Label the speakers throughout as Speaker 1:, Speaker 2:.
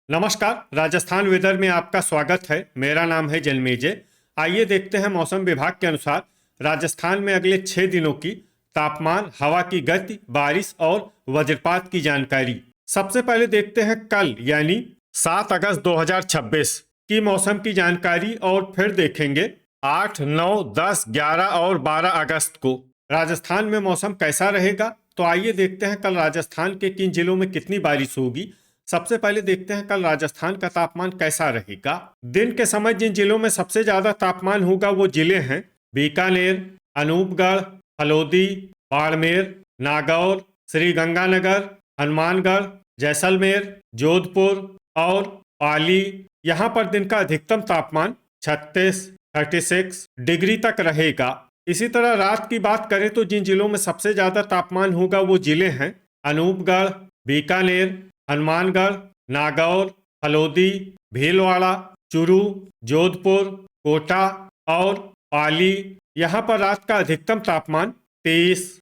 Speaker 1: नमस्कार, राजस्थान वेदर में आपका स्वागत है। मेरा नाम है जन्मेजय। आइए देखते हैं मौसम विभाग के अनुसार राजस्थान में अगले 6 दिनों की तापमान, हवा की गति, बारिश और वज्रपात की जानकारी। सबसे पहले देखते हैं कल यानी 7 अगस्त 2026 की मौसम की जानकारी और फिर देखेंगे 8, 9, 10, 11 और 12 अगस्त को राजस्थान में मौसम कैसा रहेगा। तो आइए देखते हैं कल राजस्थान के किन जिलों में कितनी बारिश होगी। सबसे पहले देखते हैं कल राजस्थान का तापमान कैसा रहेगा। दिन के समय जिन जिलों में सबसे ज्यादा तापमान होगा वो जिले हैं बीकानेर, अनूपगढ़, हलोदी, बाड़मेर, नागौर, श्रीगंगानगर, हनुमानगढ़, जैसलमेर, जोधपुर और पाली। यहाँ पर दिन का अधिकतम तापमान 36 डिग्री तक रहेगा। इसी तरह रात की बात करें तो जिन जिलों में सबसे ज्यादा तापमान होगा वो जिले हैं अनूपगढ़, बीकानेर, हनुमानगढ़, नागौर, हलोदी, भीलवाड़ा, चूरू, जोधपुर, कोटा और पाली। यहाँ पर रात का अधिकतम तापमान 30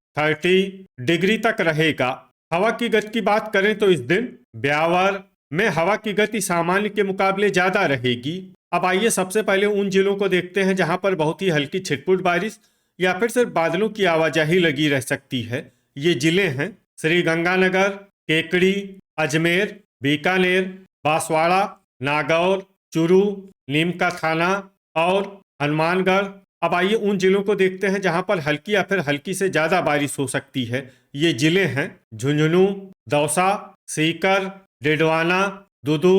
Speaker 1: डिग्री तक रहेगा। हवा की गति की बात करें तो इस दिन ब्यावर में हवा की गति सामान्य के मुकाबले ज्यादा रहेगी। अब आइए सबसे पहले उन जिलों को देखते हैं जहां पर बहुत ही हल्की छिटपुट बारिश या फिर सिर्फ बादलों की आवाजाही लगी रह सकती है। ये जिले हैं श्रीगंगानगर, केकड़ी, अजमेर, बीकानेर, बांसवाड़ा, नागौर, चूरू, नीमका थाना और हनुमानगढ़। अब आइए उन जिलों को देखते हैं जहां पर हल्की या फिर हल्की से ज्यादा बारिश हो सकती है। ये जिले हैं झुंझुनू, दौसा, सीकर, डिडवाना, दुदू,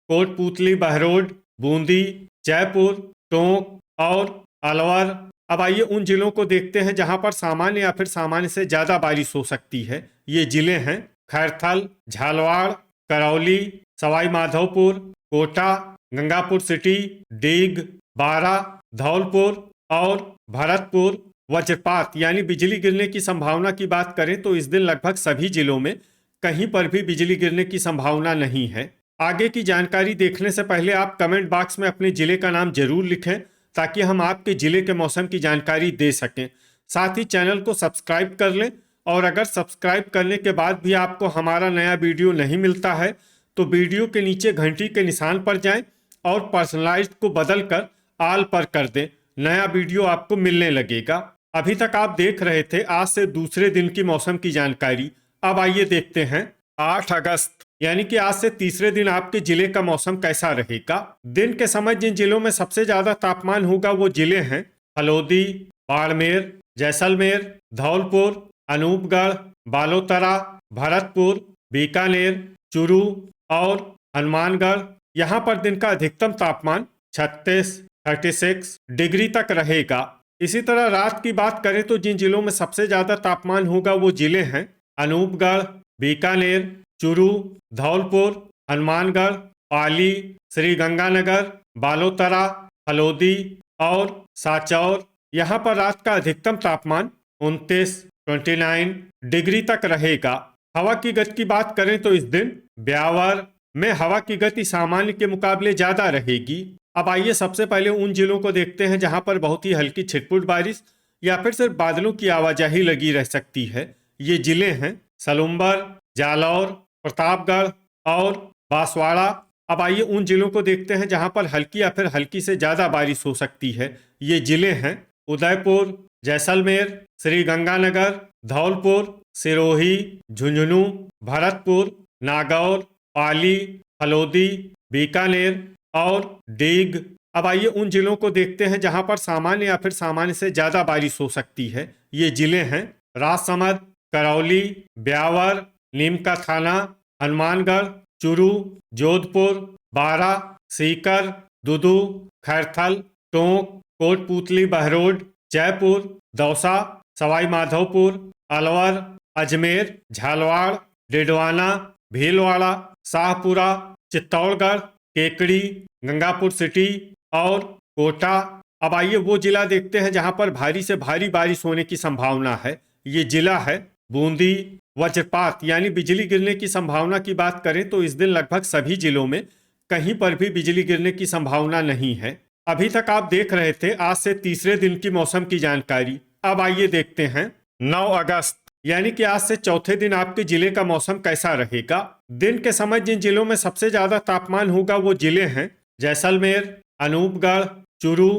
Speaker 1: कोटपुतली, बहरोड, बूंदी, जयपुर, टोंक और अलवर। अब आइए उन जिलों को देखते हैं जहां पर सामान्य या फिर सामान्य से ज्यादा बारिश हो सकती है। ये जिले हैं खैरथल, झालवाड़, करौली, सवाई माधोपुर, कोटा, गंगापुर सिटी, डीग, बारा, धौलपुर और भरतपुर। वज्रपात यानी बिजली गिरने की संभावना की बात करें तो इस दिन लगभग सभी जिलों में कहीं पर भी बिजली गिरने की संभावना नहीं है। आगे की जानकारी देखने से पहले आप कमेंट बॉक्स में अपने जिले का नाम जरूर लिखें ताकि हम आपके जिले के मौसम की जानकारी दे सकें। साथ ही चैनल को सब्सक्राइब कर लें और अगर सब्सक्राइब करने के बाद भी आपको हमारा नया वीडियो नहीं मिलता है तो वीडियो के नीचे घंटी के निशान पर जाएं और पर्सनलाइज्ड को बदलकर ऑल पर कर दें। नया वीडियो आपको मिलने लगेगा। अभी तक आप देख रहे थे आज से दूसरे दिन की मौसम की जानकारी। अब आइए देखते हैं 8 अगस्त यानी कि आज से तीसरे दिन आपके जिले का मौसम कैसा रहेगा। दिन के समय जिन जिलों में सबसे ज्यादा तापमान होगा वो जिले हैं हलोदी, बाड़मेर, जैसलमेर, धौलपुर, अनूपगढ़, बालोतरा, भरतपुर, बीकानेर, चूरू और हनुमानगढ़। यहाँ पर दिन का अधिकतम तापमान 36 डिग्री तक रहेगा। इसी तरह रात की बात करें तो जिन जिलों में सबसे ज्यादा तापमान होगा वो जिले हैं अनूपगढ़, बीकानेर, चूरू, धौलपुर, हनुमानगढ़, पाली, श्रीगंगानगर, बालोतरा, हलोदी और साचौर। यहाँ पर रात का अधिकतम तापमान 29 डिग्री तक रहेगा। हवा की गति की बात करें तो इस दिन ब्यावर में हवा की गति सामान्य के मुकाबले ज्यादा रहेगी। अब आइए सबसे पहले उन जिलों को देखते हैं जहां पर बहुत ही हल्की छिटपुट बारिश या फिर सिर्फ बादलों की आवाजाही लगी रह सकती है। ये जिले हैं सलुम्बर, जालौर, प्रतापगढ़ और बांसवाड़ा। अब आइए उन जिलों को देखते हैं जहां पर हल्की या फिर हल्की से ज्यादा बारिश हो सकती है। ये जिले हैं उदयपुर, जैसलमेर, श्रीगंगानगर, धौलपुर, सिरोही, झुंझुनू, भरतपुर, नागौर, पाली, हलोदी, बीकानेर और डीग। अब आइए उन जिलों को देखते हैं जहां पर सामान्य या फिर सामान्य से ज्यादा बारिश हो सकती है। ये जिले हैं राजसमंद, करौली, ब्यावर, नीमका थाना, हनुमानगढ़, चूरू, जोधपुर, बारा, सीकर, दुदू, खैरथल, टोंक, कोटपुतली, बहरोड, जयपुर, दौसा, सवाई माधोपुर, अलवर, अजमेर, झालवाड़, डिडवाना, भीलवाड़ा, शाहपुरा, चित्तौड़गढ़, केकड़ी, गंगापुर सिटी और कोटा। अब आइए वो जिला देखते हैं जहां पर भारी से भारी बारिश होने की संभावना है। ये जिला है बूंदी। वज्रपात यानी बिजली गिरने की संभावना की बात करें तो इस दिन लगभग सभी जिलों में कहीं पर भी बिजली गिरने की संभावना नहीं है। अभी तक आप देख रहे थे आज से तीसरे दिन की मौसम की जानकारी। अब आइए देखते हैं 9 अगस्त यानी कि आज से चौथे दिन आपके जिले का मौसम कैसा रहेगा। दिन के समय जिन जिलों में सबसे ज्यादा तापमान होगा वो जिले हैं जैसलमेर, अनूपगढ़, चूरू,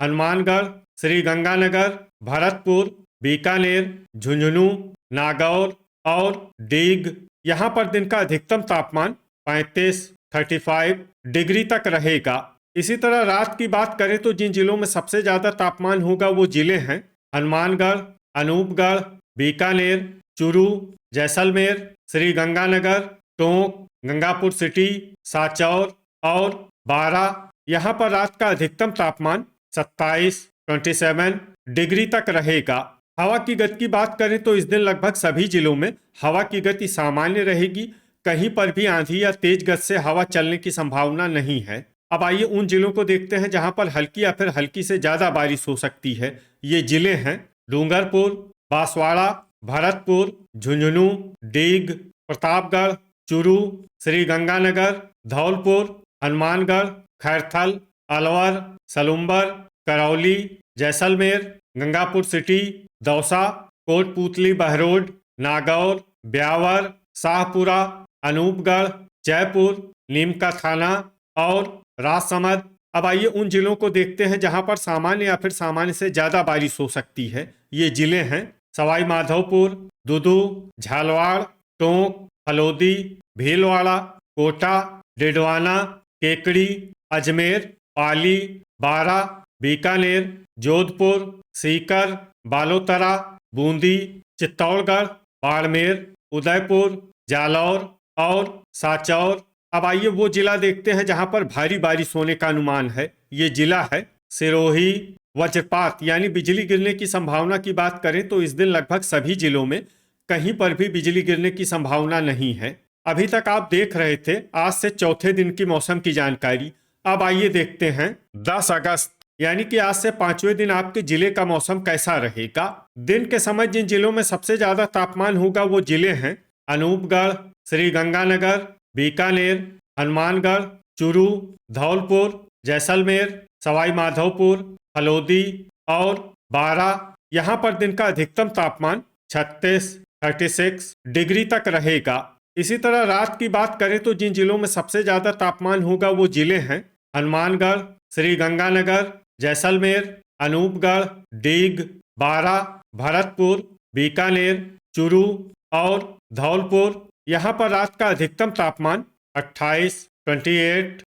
Speaker 1: हनुमानगढ़, श्री गंगानगर, भरतपुर, बीकानेर, झुंझुनू, नागौर और डीग। यहाँ पर दिन का अधिकतम तापमान 35 डिग्री तक रहेगा। इसी तरह रात की बात करें तो जिन जिलों में सबसे ज्यादा तापमान होगा वो जिले हैं हनुमानगढ़, अनूपगढ़, बीकानेर, चूरू, जैसलमेर, श्री गंगानगर, टोंक, गंगापुर सिटी, साचौर और बारा। यहाँ पर रात का अधिकतम तापमान 27 डिग्री तक रहेगा। हवा की गति की बात करें तो इस दिन लगभग सभी जिलों में हवा की गति सामान्य रहेगी। कहीं पर भी आंधी या तेज गति से हवा चलने की संभावना नहीं है। अब आइए उन जिलों को देखते हैं जहां पर हल्की या फिर हल्की से ज्यादा बारिश हो सकती है। ये जिले हैं डूंगरपुर, बांसवाड़ा, भरतपुर, झुंझुनू, डीग, प्रतापगढ़, चूरू, श्री गंगानगर, धौलपुर, हनुमानगढ़, खैरथल, अलवर, सलुम्बर, करौली, जैसलमेर, गंगापुर सिटी, दौसा, कोटपूतली बहरोड, नागौर, ब्यावर, शाहपुरा, अनूपगढ़, जयपुर, नीमका थाना और राजसमंद। अब आइए उन जिलों को देखते हैं जहां पर सामान्य या फिर सामान्य से ज्यादा बारिश हो सकती है। ये जिले हैं सवाई माधोपुर, दुदू, झालवाड़, टोंक, हलोदी, भीलवाड़ा, कोटा, डिडवाना, केकड़ी, अजमेर, पाली, बारा, बीकानेर, जोधपुर, सीकर, बालोतरा, बूंदी, चित्तौड़गढ़, बाड़मेर, उदयपुर, जालौर और साचौर। अब आइए वो जिला देखते हैं जहां पर भारी बारिश होने का अनुमान है। ये जिला है सिरोही। वज्रपात यानी बिजली गिरने की संभावना की बात करें तो इस दिन लगभग सभी जिलों में कहीं पर भी बिजली गिरने की संभावना नहीं है। अभी तक आप देख रहे थे आज से चौथे दिन की मौसम की जानकारी। अब आइए देखते हैं 10 अगस्त यानी कि आज से पांचवें दिन आपके जिले का मौसम कैसा रहेगा। दिन के समय जिन जिलों में सबसे ज्यादा तापमान होगा वो जिले हैं अनूपगढ़, श्री गंगानगर, बीकानेर, हनुमानगढ़, चूरू, धौलपुर, जैसलमेर, सवाई माधोपुर, हलोदी और बारा। यहाँ पर दिन का अधिकतम तापमान 36 डिग्री तक रहेगा। इसी तरह रात की बात करें तो जिन जिलों में सबसे ज्यादा तापमान होगा वो जिले हैं हनुमानगढ़, श्री गंगानगर, जैसलमेर, अनूपगढ़, डीग, बारा, भरतपुर, बीकानेर, चूरू और धौलपुर। यहाँ पर रात का अधिकतम तापमान 28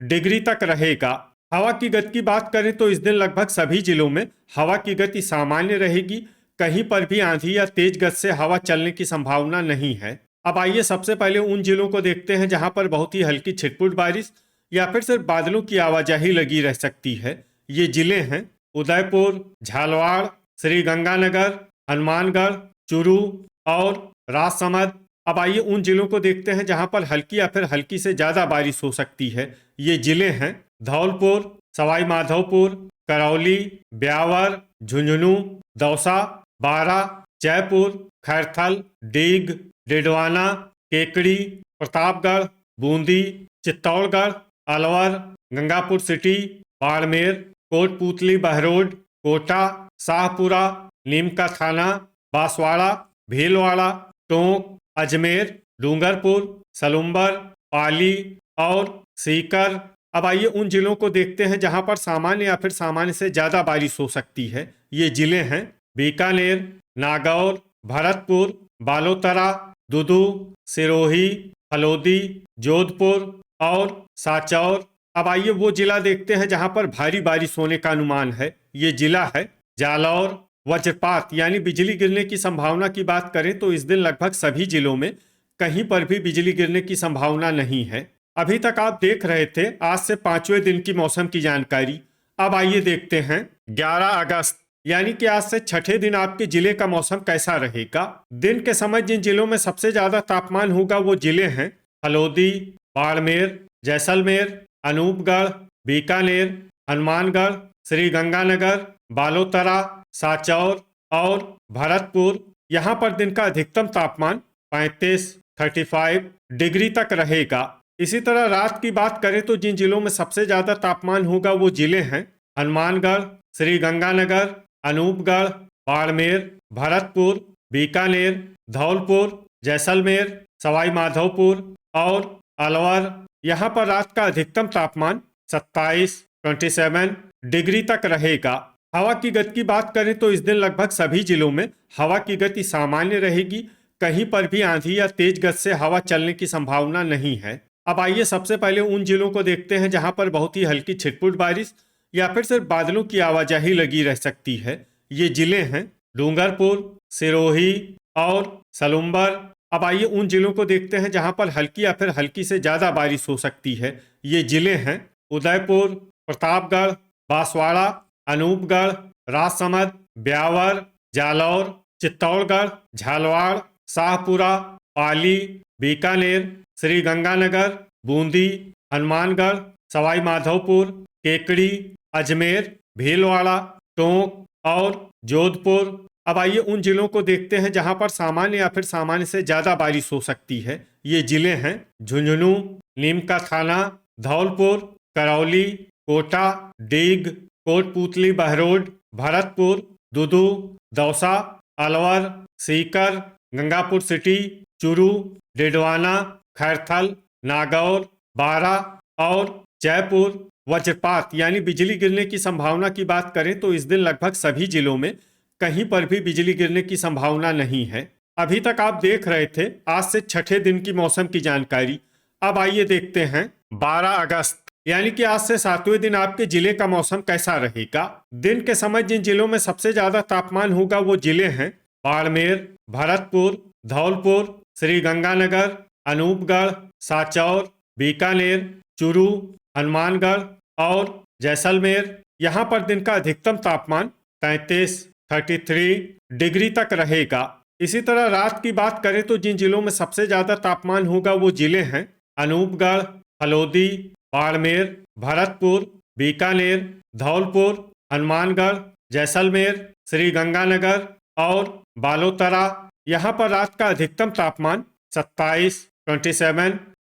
Speaker 1: डिग्री तक रहेगा। हवा की गति की बात करें तो इस दिन लगभग सभी जिलों में हवा की गति सामान्य रहेगी। कहीं पर भी आंधी या तेज गति से हवा चलने की संभावना नहीं है। अब आइए सबसे पहले उन जिलों को देखते हैं जहां पर बहुत ही हल्की छिटपुट बारिश या फिर सिर्फ बादलों की आवाजाही लगी रह सकती है। ये जिले हैं उदयपुर, झालवाड़, श्री गंगानगर, हनुमानगढ़, चूरू और राजसमंद। अब आइए उन जिलों को देखते हैं जहां पर हल्की या फिर हल्की से ज्यादा बारिश हो सकती है। ये जिले हैं धौलपुर, सवाई माधोपुर, करौली, ब्यावर, झुंझुनू, दौसा, बारा, जयपुर, खैरथल, डीग, डिडवाना, केकड़ी, प्रतापगढ़, बूंदी, चित्तौड़गढ़, अलवर, गंगापुर सिटी, बाड़मेर, कोटपूतली बहरोड, कोटा, शाहपुरा, नीमका थाना, बांसवाड़ा, भीलवाड़ा, टोंक, अजमेर, डूंगरपुर, सलुम्बर, पाली और सीकर। अब आइए उन जिलों को देखते हैं जहां पर सामान्य या फिर सामान्य से ज्यादा बारिश हो सकती है। ये जिले हैं बीकानेर, नागौर, भरतपुर, बालोतरा, दुदू, सिरोही, हलोदी, जोधपुर और साचौर। अब आइए वो जिला देखते हैं जहां पर भारी बारिश होने का अनुमान है। ये जिला है जालौर। वज्रपात यानी बिजली गिरने की संभावना की बात करें तो इस दिन लगभग सभी जिलों में कहीं पर भी बिजली गिरने की संभावना नहीं है। अभी तक आप देख रहे थे आज से पांचवें दिन की मौसम की जानकारी। अब आइए देखते हैं 11 अगस्त यानी कि आज से छठे दिन आपके जिले का मौसम कैसा रहेगा। दिन के समय जिन जिलों में सबसे ज्यादा तापमान होगा वो जिले हैं हलोदी, बाड़मेर, जैसलमेर, अनूपगढ़, बीकानेर, हनुमानगढ़, श्री गंगानगर, बालोतरा, साचौर और भरतपुर। यहाँ पर दिन का अधिकतम तापमान 35 डिग्री तक रहेगा। इसी तरह रात की बात करें तो जिन जिलों में सबसे ज्यादा तापमान होगा वो जिले हैं हनुमानगढ़, श्री गंगानगर, अनूपगढ़, बाड़मेर, भरतपुर, बीकानेर, धौलपुर, जैसलमेर, सवाई माधोपुर और अलवर। यहाँ पर रात का अधिकतम तापमान 27 डिग्री तक रहेगा। हवा की गति की बात करें तो इस दिन लगभग सभी जिलों में हवा की गति सामान्य रहेगी। कहीं पर भी आंधी या तेज गति से हवा चलने की संभावना नहीं है। अब आइए सबसे पहले उन जिलों को देखते हैं जहां पर बहुत ही हल्की छिटपुट बारिश या फिर सिर्फ बादलों की आवाजाही लगी रह सकती है। ये जिले हैं डूंगरपुर, सिरोही और सलुम्बर। अब आइए उन जिलों को देखते हैं जहां पर हल्की या फिर हल्की से ज्यादा बारिश हो सकती है। ये जिले हैं उदयपुर, प्रतापगढ़, बांसवाड़ा, अनूपगढ़, राजसमंद, ब्यावर, जालौर, चित्तौड़गढ़, झालवाड़, शाहपुरा, पाली, बीकानेर, श्रीगंगानगर, बूंदी, हनुमानगढ़, सवाई माधोपुर, केकड़ी, अजमेर, भीलवाड़ा, टोंक और जोधपुर। अब आइए उन जिलों को देखते हैं जहां पर सामान्य या फिर सामान्य से ज्यादा बारिश हो सकती है। ये जिले हैं झुंझुनू, नीमका थाना, धौलपुर, करौली, कोटा, डीग, कोटपुतली बहरोड, भरतपुर, दुदू, दौसा, अलवर, सीकर, गंगापुर सिटी, चुरू, डिडवाना, खैरथल, नागौर, बारा और जयपुर। वज्रपात यानी बिजली गिरने की संभावना की बात करें तो इस दिन लगभग सभी जिलों में कहीं पर भी बिजली गिरने की संभावना नहीं है। अभी तक आप देख रहे थे आज से छठे दिन की मौसम की जानकारी। अब आइए देखते हैं 12 अगस्त यानी कि आज से 7वें दिन आपके जिले का मौसम कैसा रहेगा। दिन के समय जिन जिलों में सबसे ज्यादा तापमान होगा वो जिले हैं बाड़मेर, भरतपुर, धौलपुर, श्रीगंगानगर, अनूपगढ़, सांचौर, बीकानेर, चुरू, हनुमानगढ़ और जैसलमेर। यहाँ पर दिन का अधिकतम तापमान 33 डिग्री तक रहेगा। इसी तरह रात की बात करें तो जिन जिलों में सबसे ज्यादा तापमान होगा वो जिले हैं अनूपगढ़, हलोदी, बाड़मेर, भरतपुर, बीकानेर, धौलपुर, हनुमानगढ़, जैसलमेर, श्रीगंगानगर और बालोतरा। यहाँ पर रात का अधिकतम तापमान 27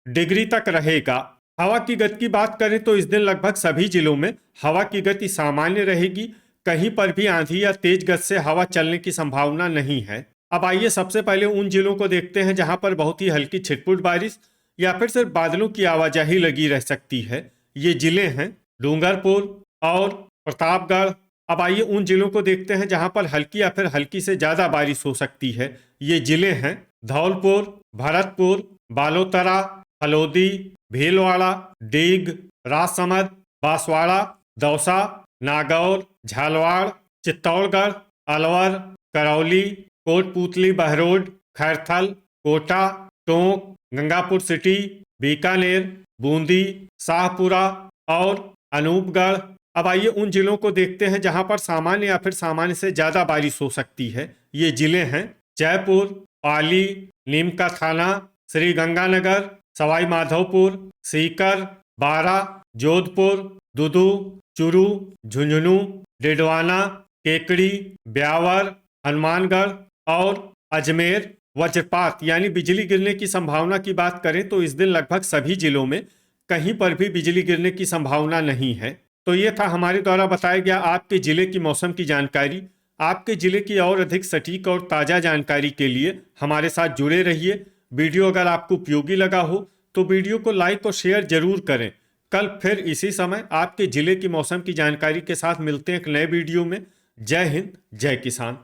Speaker 1: डिग्री तक रहेगा। हवा की गति की बात करें तो इस दिन लगभग सभी जिलों में हवा की गति सामान्य रहेगी। कहीं पर भी आंधी या तेज गति से हवा चलने की संभावना नहीं है। अब आइए सबसे पहले उन जिलों को देखते हैं जहां पर बहुत ही हल्की छिटपुट बारिश या फिर सिर्फ बादलों की आवाजाही लगी रह सकती है। ये जिले हैं डूंगरपुर और प्रतापगढ़। अब आइए उन जिलों को देखते हैं जहां पर हल्की या फिर हल्की से ज्यादा बारिश हो सकती है। ये जिले हैं धौलपुर, भरतपुर, बालोतरा, हलोदी, भीलवाड़ा, डीग, राजसमंद, बांसवाड़ा, दौसा, नागौर, झालवाड़, चित्तौड़गढ़, अलवर, करौली, कोटपुतली बहरोड, खैरथल, कोटा, टोंक, गंगापुर सिटी, बीकानेर, बूंदी, शाहपुरा और अनूपगढ़। अब आइए उन जिलों को देखते हैं जहां पर सामान्य या फिर सामान्य से ज्यादा बारिश हो सकती है। ये जिले हैं जयपुर, पाली, नीमका थाना, श्रीगंगानगर, सवाई माधोपुर, सीकर, बारा, जोधपुर, दुदू, चुरू, झुंझुनू, डिडवाना, केकड़ी, ब्यावर, हनुमानगढ़ और अजमेर। वज्रपात यानी बिजली गिरने की संभावना की बात करें तो इस दिन लगभग सभी जिलों में कहीं पर भी बिजली गिरने की संभावना नहीं है। तो ये था हमारे द्वारा बताया गया आपके जिले की मौसम की जानकारी। आपके जिले की और अधिक सटीक और ताज़ा जानकारी के लिए हमारे साथ जुड़े रहिए। वीडियो अगर आपको उपयोगी लगा हो तो वीडियो को लाइक और शेयर जरूर करें। कल फिर इसी समय आपके जिले की मौसम की जानकारी के साथ मिलते हैं एक नए वीडियो में। जय हिंद, जय किसान।